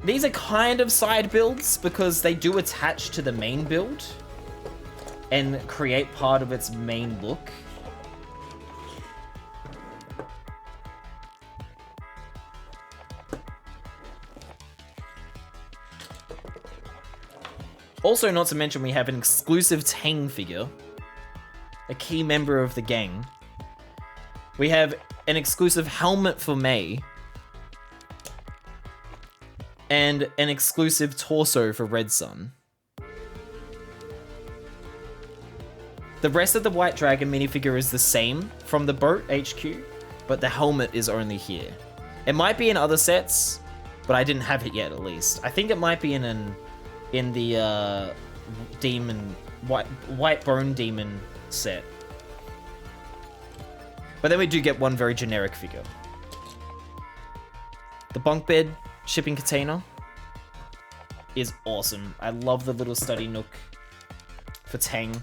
These are kind of side builds because they do attach to the main build and create part of its main look. Also, not to mention, we have an exclusive Tang figure, a key member of the gang. We have an exclusive helmet for Mei, and an exclusive torso for Red Sun. The rest of the White Dragon minifigure is the same from the boat HQ, but the helmet is only here. It might be in other sets, but I didn't have it yet, at least. I think it might be in the demon white bone demon set. But then we do get one very generic figure. The bunk bed shipping container is awesome. I love the little study nook for Tang.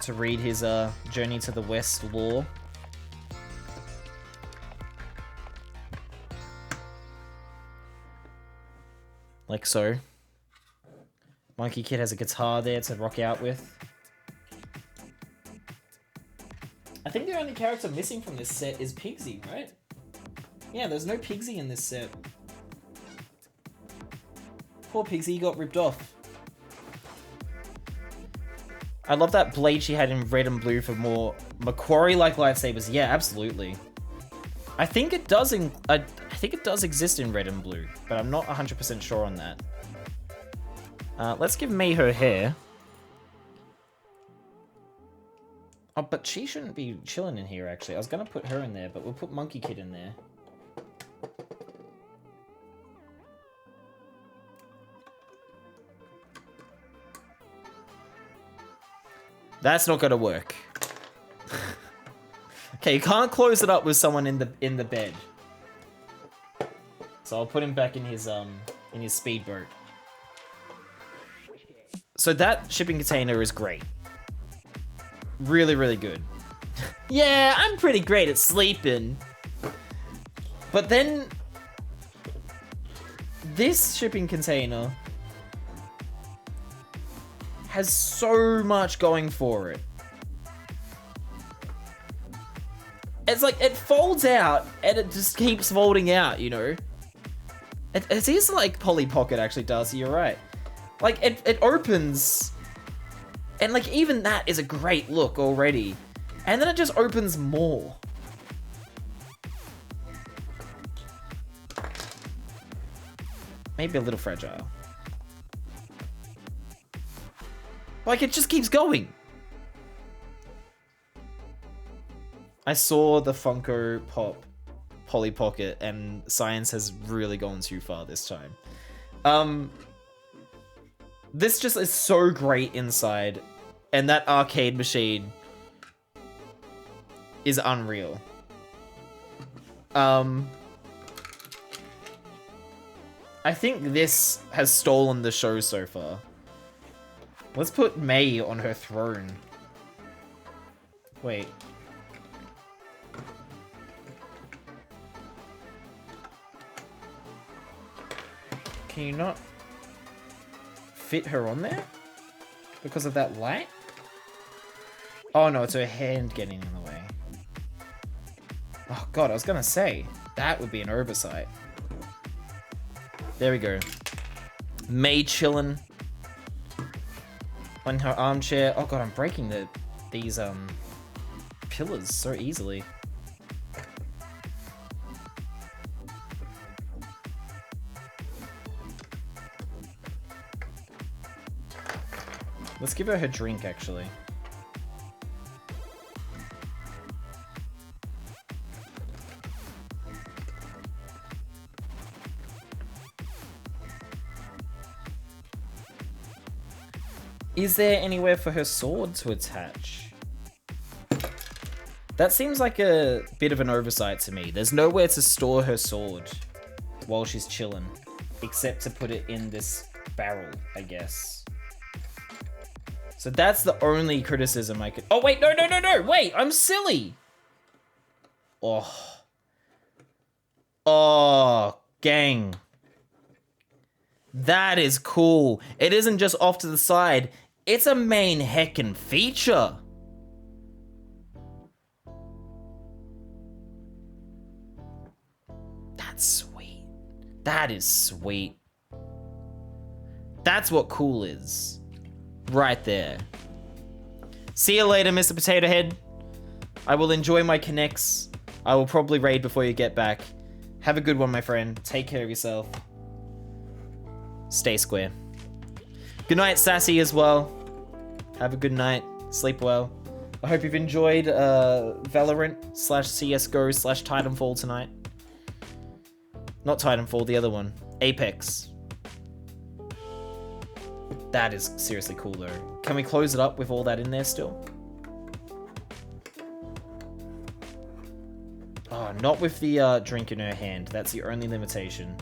To read his Journey to the West lore. Like so. Monkey Kid has a guitar there to rock out with. I think the only character missing from this set is Pigsy, right? Yeah, there's no Pigsy in this set. Poor Pigsy got ripped off. I love that blade she had in red and blue for more Macquarie-like lightsabers. Yeah, absolutely. I think it does exist in red and blue, but I'm not 100% sure on that. Let's give Mei her hair. Oh, but she shouldn't be chilling in here, actually. I was gonna put her in there, but we'll put Monkey Kid in there. That's not gonna work. Okay, you can't close it up with someone in the bed. So I'll put him back in his speedboat. So that shipping container is great. Really, really good. Yeah, I'm pretty great at sleeping. But then this shipping container has so much going for it. It's like, it folds out, and it just keeps folding out, you know? It is like Polly Pocket, actually, Darcy, you're right. Like, it opens, and like, even that is a great look already. And then it just opens more. Maybe a little fragile. Like, it just keeps going. I saw the Funko Pop Polly Pocket, and science has really gone too far this time. This just is so great inside, and that arcade machine is unreal. I think this has stolen the show so far. Let's put Mei on her throne. Wait. Can you not fit her on there? Because of that light? Oh no, it's her hand getting in the way. Oh god, I was gonna say, that would be an oversight. There we go. Mei chillin' on her armchair. Oh god, I'm breaking these pillars so easily. Let's give her her drink, actually. Is there anywhere for her sword to attach? That seems like a bit of an oversight to me. There's nowhere to store her sword while she's chilling, except to put it in this barrel, I guess. So that's the only criticism I could... Oh, wait, no, wait, I'm silly. Oh. Oh, gang. That is cool. It isn't just off to the side. It's a main heckin' feature. That's sweet. That is sweet. That's what cool is. Right there. See you later, Mr. Potato Head. I will enjoy my connects. I will probably raid before you get back. Have a good one, my friend. Take care of yourself. Stay square. Good night, Sassy, as well. Have a good night. Sleep well. I hope you've enjoyed Valorant / CSGO / Titanfall tonight. Not Titanfall, the other one. Apex. That is seriously cool, though. Can we close it up with all that in there still? Oh, not with the drink in her hand. That's the only limitation.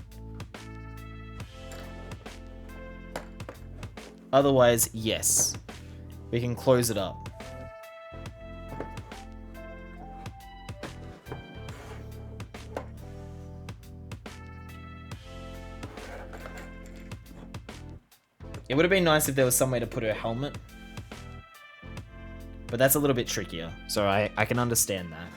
Otherwise, yes. We can close it up. It would have been nice if there was some way to put her helmet. But that's a little bit trickier. So I can understand that.